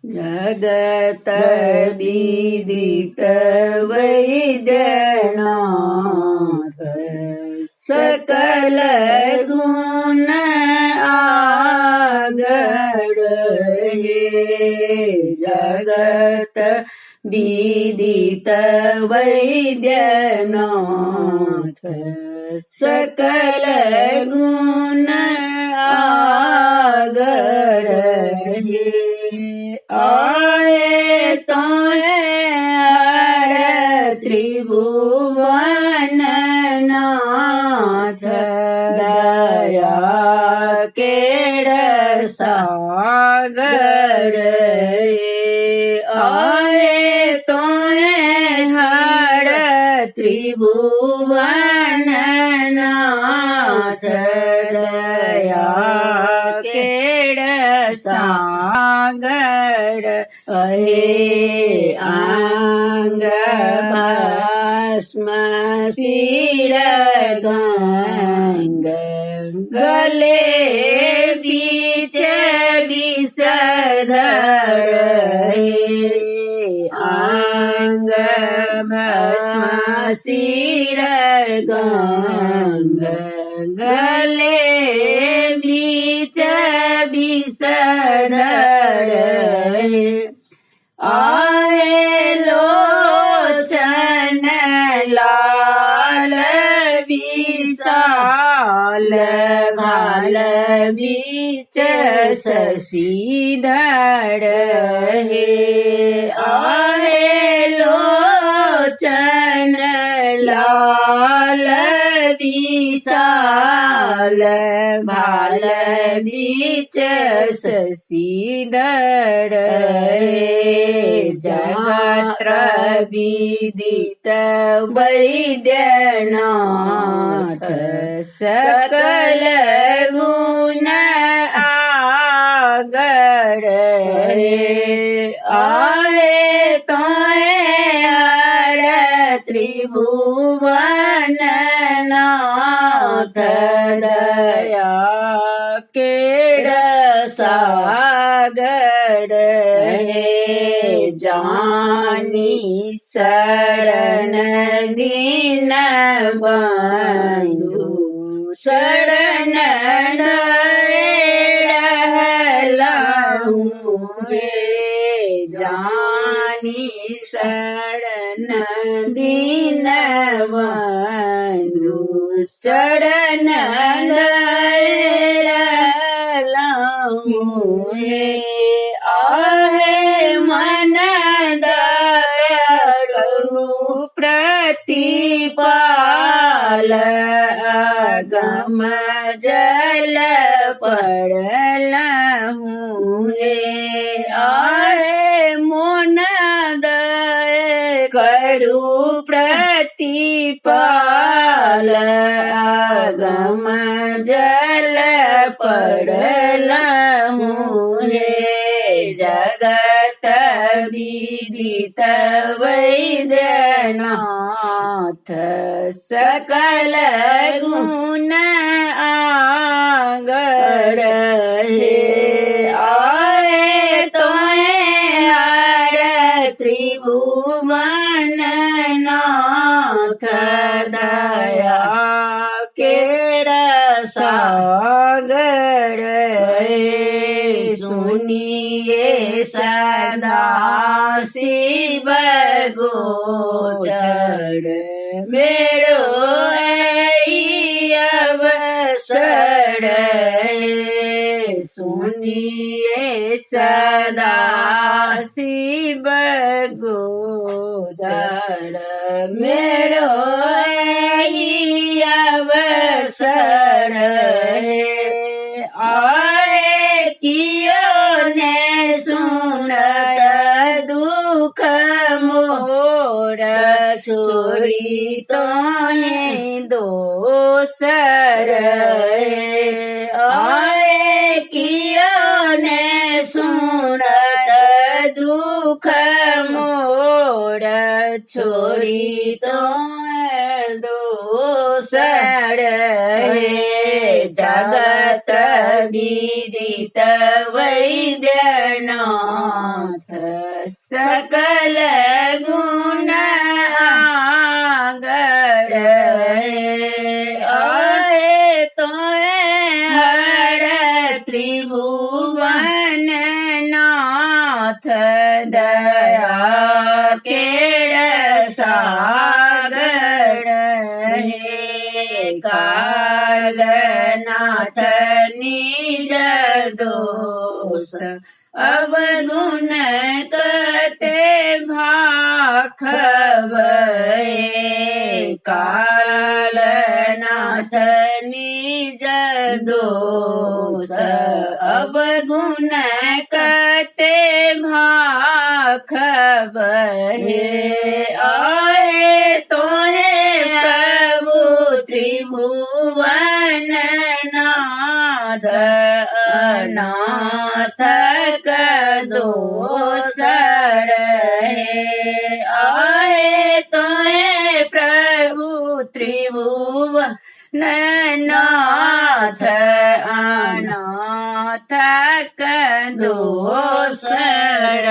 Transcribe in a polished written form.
जगत विदित वैद्यनाथ सकल गुण आगड़ हे जगत विदित वैद्यनाथ सकल गुण आगड़ हे आए तो त्रिभुवन नाथ दया केड़ सागर आए तो हर त्रिभुवन नाथ दया केड़ सागर अहे आंग भस्म सिर गंग गले बीच विषधर आंग भस्म सिर गंग गले बीच विषधर आए लोचन लाल विशाल भाल बीच शशिधर हे आए लोचन लाल विशाल भाल बीच शशिधर जगत्र विदित वैद्यनाथ सकल गुण आगड़ आए तो हर त्रिभुवन नाथ दया केड़ सागर जानी शरण दीन बंधु शरण रहलाहुए जानी शरण दीन बंधु चरण रहलाहुए आहे मन दयालु प्रतिपाल अगम जल पड़लहुए आहे मोन दय करु प्रतिपाल अगम जल पड़लहुए जगत विदित वैद्यनाथ सकल गुण आगड़ हे आए तो हर त्रिभुवन नाथ दया केड़ सागर सुनिए सदा शिव गोचर मेरो अवसर सुनिए सदा शिव गोचर मेरो अवसर आए कियो ने सुनत दुख मोर छोड़ी तो दोसर आए कियो ने सुनत दुख मोर छोड़ी तो दोसर हे जगत विदित वैद्यनाथ सकल गुण आगड़ आए तो हर त्रिभुवन नाथ दया केड़ सागर हे कालनाथ निज दोष अवगुण कते भाखबे कालनाथ निज दोष अवगुण कते भाखबे आहे तोहे प्रभु त्रिभुवन नाथ अनाथ दोसर हे आहे तोहे प्रभु त्रिभुवन नाथ अनाथ दोसर